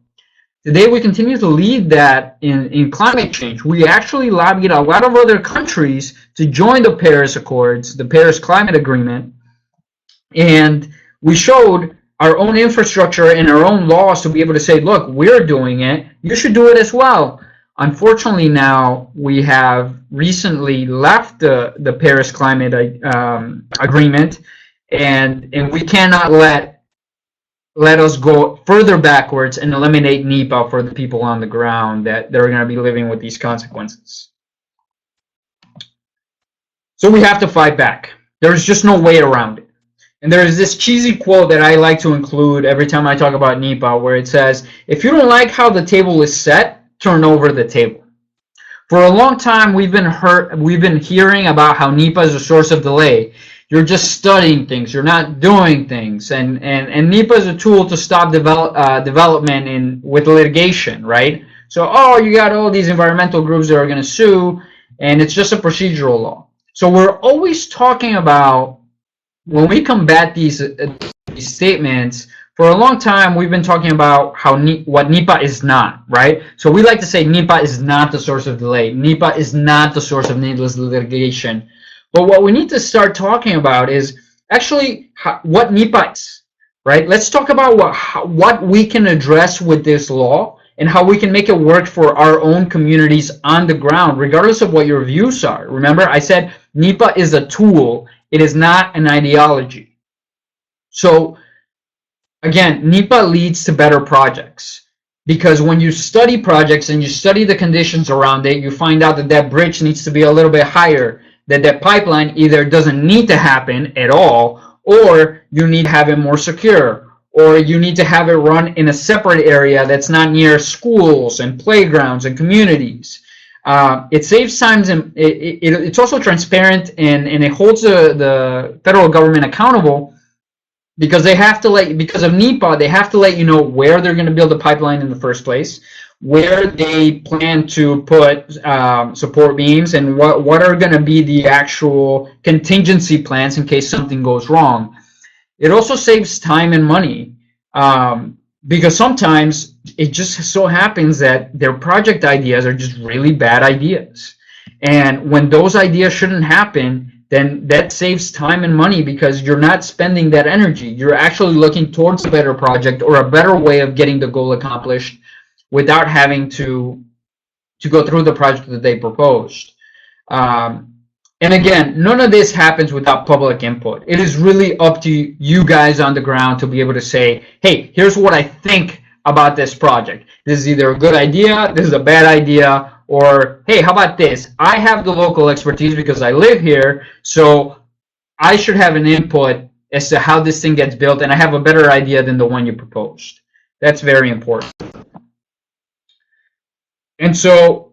Today, we continue to lead that in climate change. We actually lobbied a lot of other countries to join the Paris Accords, the Paris Climate Agreement, and we showed our own infrastructure and our own laws to be able to say, look, we're doing it, you should do it as well. Unfortunately, now we have recently left the Paris Climate Agreement, and we cannot let us go further backwards and eliminate NEPA for the people on the ground that are going to be living with these consequences. So we have to fight back. There's just no way around it. And there is this cheesy quote that I like to include every time I talk about NEPA, where it says, if you don't like how the table is set, turn over the table. For a long time, we've been hearing about how NEPA is a source of delay. You're just studying things. You're not doing things. And NEPA is a tool to stop development with litigation, right? So, oh, you got all these environmental groups that are going to sue, and it's just a procedural law. So we're always talking about, when we combat these statements, for a long time, we've been talking about what NEPA is not, right? So we like to say NEPA is not the source of delay. NEPA is not the source of needless litigation. But what we need to start talking about is actually what NEPA is, right? Let's talk about what we can address with this law and how we can make it work for our own communities on the ground, regardless of what your views are. Remember, I said NEPA is a tool. It is not an ideology. So, again, NEPA leads to better projects, because when you study projects and you study the conditions around it, you find out that that bridge needs to be a little bit higher, that that pipeline either doesn't need to happen at all, or you need to have it more secure, or you need to have it run in a separate area that's not near schools and playgrounds and communities. It saves time, and it's also transparent, and it holds the federal government accountable, because because of NEPA, they have to let you know where they're going to build the pipeline in the first place, where they plan to put support beams, and what are going to be the actual contingency plans in case something goes wrong. It also saves time and money, because sometimes it just so happens that their project ideas are just really bad ideas. And when those ideas shouldn't happen, then that saves time and money, because you're not spending that energy. You're actually looking towards a better project or a better way of getting the goal accomplished without having to go through the project that they proposed. And again, none of this happens without public input. It is really up to you guys on the ground to be able to say, hey, here's what I think about this project. This is either a good idea, this is a bad idea, or, hey, how about this? I have the local expertise because I live here, so I should have an input as to how this thing gets built, and I have a better idea than the one you proposed. That's very important. And so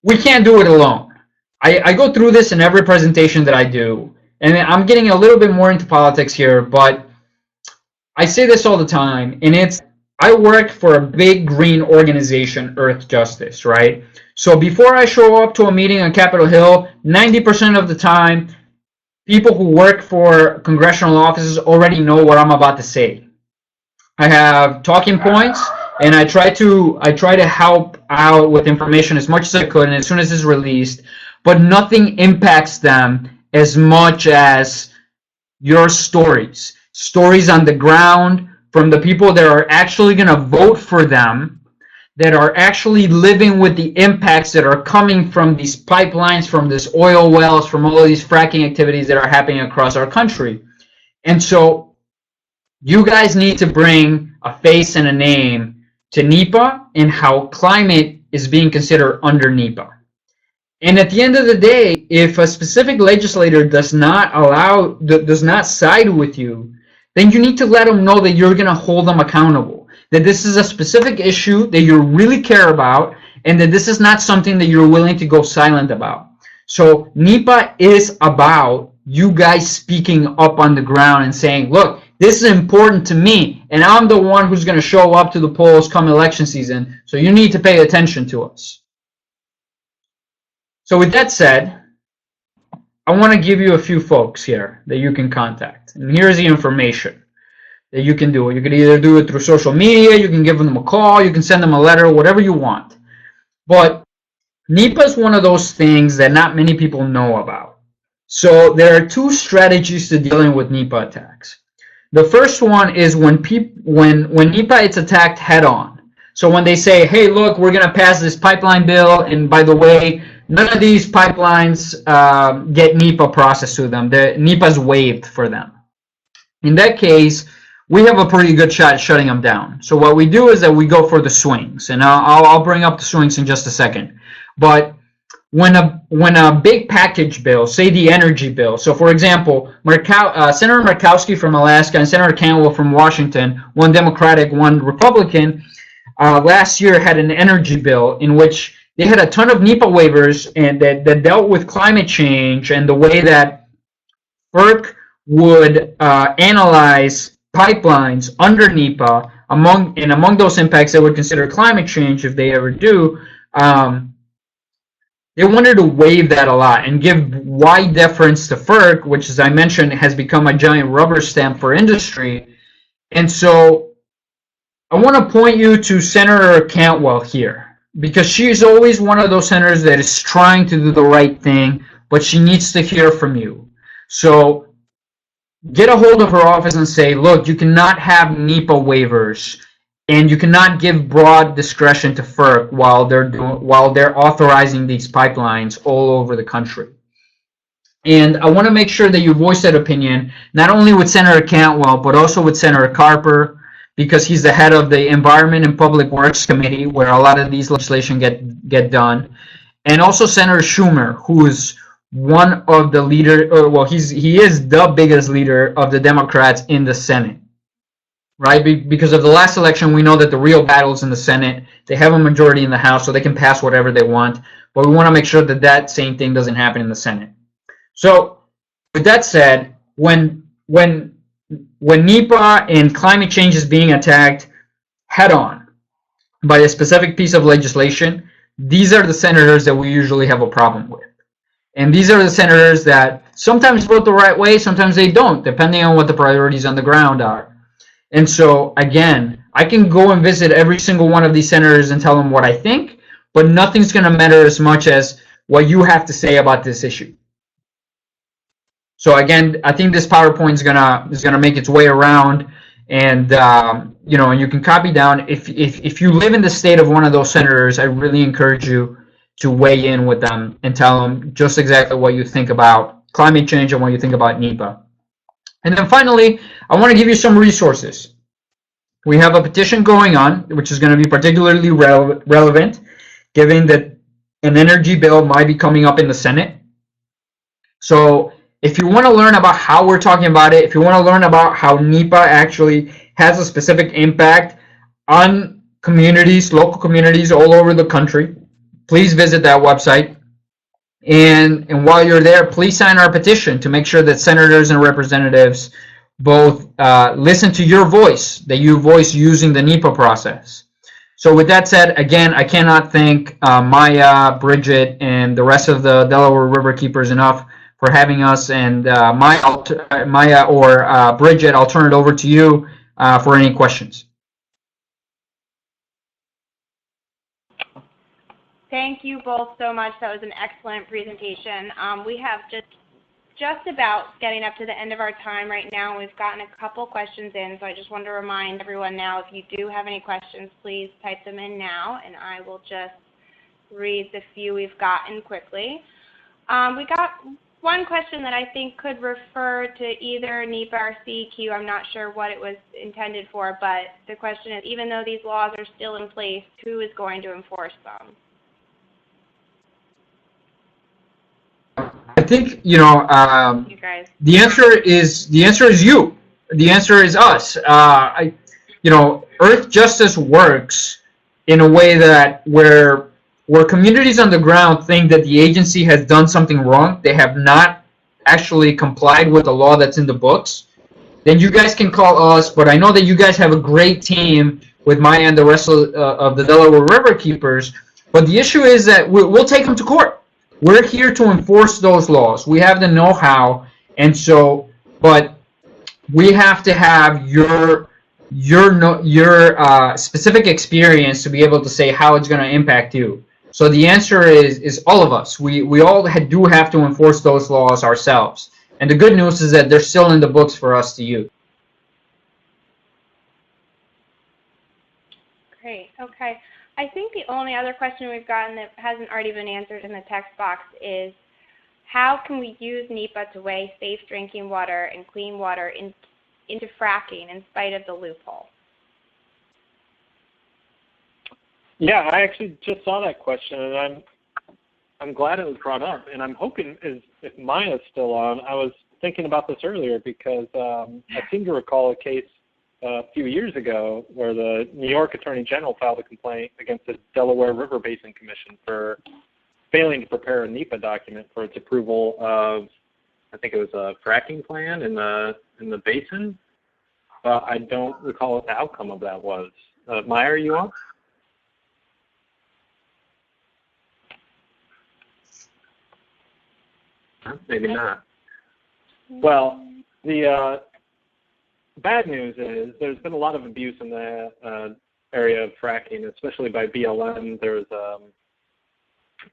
we can't do it alone. I go through this in every presentation that I do, and I'm getting a little bit more into politics here, but I say this all the time, and I work for a big green organization, Earth Justice, right? So before I show up to a meeting on Capitol Hill, 90% of the time, people who work for congressional offices already know what I'm about to say. I have talking points, and I try to help out with information as much as I could, and as soon as it's released, but nothing impacts them as much as your stories on the ground, from the people that are actually going to vote for them, that are actually living with the impacts that are coming from these pipelines, from these oil wells, from all of these fracking activities that are happening across our country. And so you guys need to bring a face and a name to NEPA and how climate is being considered under NEPA. And at the end of the day, if a specific legislator does not side with you, then you need to let them know that you're going to hold them accountable, that this is a specific issue that you really care about, and that this is not something that you're willing to go silent about. So NEPA is about you guys speaking up on the ground and saying, look, this is important to me, and I'm the one who's going to show up to the polls come election season, so you need to pay attention to us. So with that said, I want to give you a few folks here that you can contact. And here's the information that you can do. You can either do it through social media, you can give them a call, you can send them a letter, whatever you want. But NEPA is one of those things that not many people know about. So there are two strategies to dealing with NEPA attacks. The first one is when NEPA is attacked head on. So when they say, hey, look, we're going to pass this pipeline bill, and by the way, none of these pipelines get NEPA processed to them. The NEPA's waived for them. In that case, we have a pretty good shot at shutting them down. So what we do is that we go for the swings, and I'll bring up the swings in just a second. But when a big package bill, say the energy bill, so for example, Senator Murkowski from Alaska and Senator Cantwell from Washington, one Democratic, one Republican, last year had an energy bill in which they had a ton of NEPA waivers and that dealt with climate change and the way that FERC would analyze pipelines under NEPA. Among those impacts, they would consider climate change if they ever do. They wanted to waive that a lot and give wide deference to FERC, which, as I mentioned, has become a giant rubber stamp for industry. And so I want to point you to Senator Cantwell here, because she's always one of those senators that is trying to do the right thing, but she needs to hear from you. So get a hold of her office and say, look, you cannot have NEPA waivers, and you cannot give broad discretion to FERC while they're authorizing these pipelines all over the country. And I want to make sure that you voice that opinion, not only with Senator Cantwell, but also with Senator Carper, because he's the head of the Environment and Public Works Committee, where a lot of these legislation get done, and also Senator Schumer, who is one of the leaders, well, he is the biggest leader of the Democrats in the Senate. Right? Because of the last election, we know that the real battle is in the Senate. They have a majority in the House, so they can pass whatever they want. But we want to make sure that that same thing doesn't happen in the Senate. So, with that said, when NEPA and climate change is being attacked head-on by a specific piece of legislation, these are the senators that we usually have a problem with. And these are the senators that sometimes vote the right way, sometimes they don't, depending on what the priorities on the ground are. And so, again, I can go and visit every single one of these senators and tell them what I think, but nothing's going to matter as much as what you have to say about this issue. So, again, I think this PowerPoint is gonna make its way around, and you know, and you can copy down. If you live in the state of one of those senators, I really encourage you to weigh in with them and tell them just exactly what you think about climate change and what you think about NEPA. And then finally, I want to give you some resources. We have a petition going on, which is going to be particularly relevant, given that an energy bill might be coming up in the Senate. So if you want to learn about how we're talking about it, if you want to learn about how NEPA actually has a specific impact on communities, local communities all over the country, please visit that website. And while you're there, please sign our petition to make sure that senators and representatives both listen to your voice, that you voice using the NEPA process. So with that said, again, I cannot thank Maya, Bridget, and the rest of the Delaware River Keepers enough for having us. And Maya or Bridget, I'll turn it over to you for any questions. Thank you both so much. That was an excellent presentation. We have just about getting up to the end of our time right now. We've gotten a couple questions in, so I just want to remind everyone now, if you do have any questions, please type them in now, and I will just read the few we've gotten quickly. We got one question that I think could refer to either NEPA or CEQ. I'm not sure what it was intended for, but the question is, even though these laws are still in place, who is going to enforce them? I think, you know, You guys. the answer is you. The answer is us. You know, Earth Justice works in a way that where communities on the ground think that the agency has done something wrong, they have not actually complied with the law that's in the books, then you guys can call us. But I know that you guys have a great team with Maya and the rest of the Delaware River Keepers. But the issue is that we'll take them to court. We're here to enforce those laws. We have the know-how, and so, but we have to have your specific experience to be able to say how it's going to impact you. So the answer is all of us. We all do have to enforce those laws ourselves. And the good news is that they're still in the books for us to use. Great. Okay. I think the only other question we've gotten that hasn't already been answered in the text box is, how can we use NEPA to weigh safe drinking water and clean water into fracking in spite of the loophole? Yeah, I actually just saw that question, and I'm glad it was brought up, and I'm hoping if Maya's still on. I was thinking about this earlier because I seem to recall a case a few years ago where the New York Attorney General filed a complaint against the Delaware River Basin Commission for failing to prepare a NEPA document for its approval of, I think it was a fracking plan in the basin. I don't recall what the outcome of that was. Maya, are you on? Maybe not. Well, the bad news is there's been a lot of abuse in the area of fracking, especially by BLM. There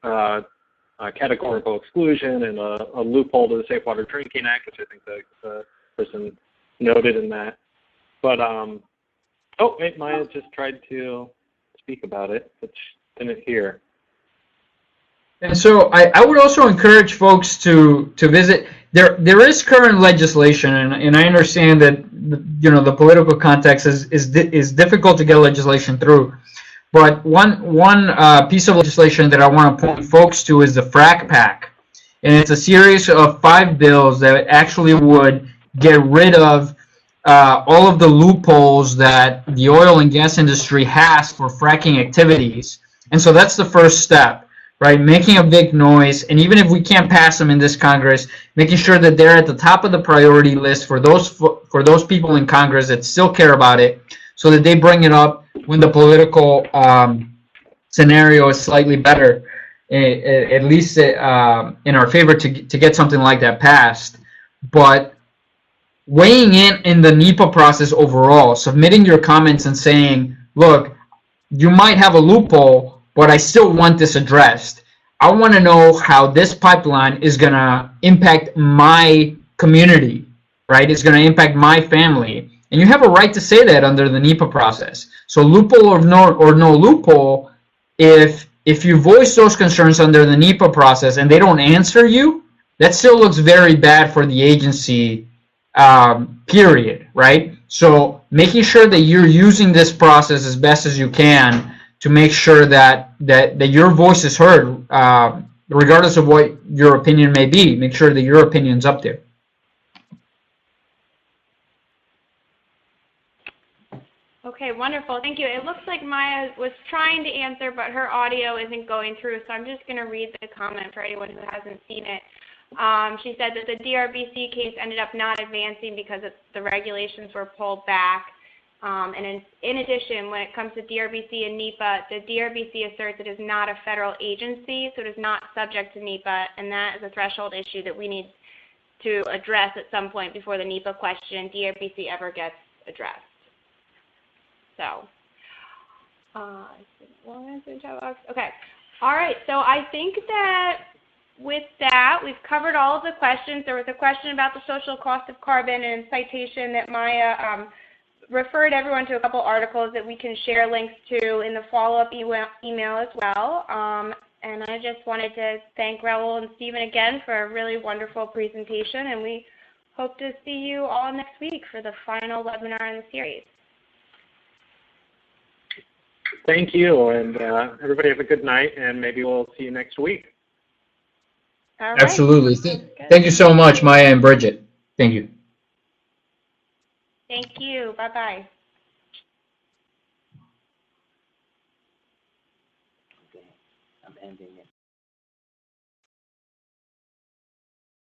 was a categorical exclusion and a loophole to the Safe Water Drinking Act, which I think the person noted in that. But, oh, wait, Maya just tried to speak about it, which didn't hear. And so I would also encourage folks to visit. There is current legislation, and I understand that the political context is difficult to get legislation through. But one piece of legislation that I want to point folks to is the FRAC Pack, and it's a series of 5 bills that actually would get rid of all of the loopholes that the oil and gas industry has for fracking activities. And so that's the first step. Right, making a big noise, and even if we can't pass them in this Congress, making sure that they're at the top of the priority list for those people in Congress that still care about it, so that they bring it up when the political scenario is slightly better, at least in our favor to get something like that passed. But weighing in the NEPA process overall, submitting your comments and saying, look, you might have a loophole, but I still want this addressed. I want to know how this pipeline is going to impact my community, right? It's going to impact my family. And you have a right to say that under the NEPA process. So loophole or no loophole, if you voice those concerns under the NEPA process and they don't answer you, that still looks very bad for the agency, period, right? So making sure that you're using this process as best as you can to make sure that your voice is heard, regardless of what your opinion may be. Make sure that your opinion's up there. Okay, wonderful. Thank you. It looks like Maya was trying to answer, but her audio isn't going through, so I'm just going to read the comment for anyone who hasn't seen it. She said that the DRBC case ended up not advancing because the regulations were pulled back. And in addition, when it comes to DRBC and NEPA, the DRBC asserts it is not a federal agency, so it is not subject to NEPA, and that is a threshold issue that we need to address at some point before the NEPA question DRBC ever gets addressed. So, okay. All right, so I think that with that, we've covered all of the questions. There was a question about the social cost of carbon and citation that Maya referred everyone to a couple articles that we can share links to in the follow-up email as well. And I just wanted to thank Raul and Stephen again for a really wonderful presentation, and we hope to see you all next week for the final webinar in the series. Thank you, and everybody have a good night, and maybe we'll see you next week. All right. Absolutely. Thank you so much, Maya and Bridget. Thank you. Thank you. Bye-bye.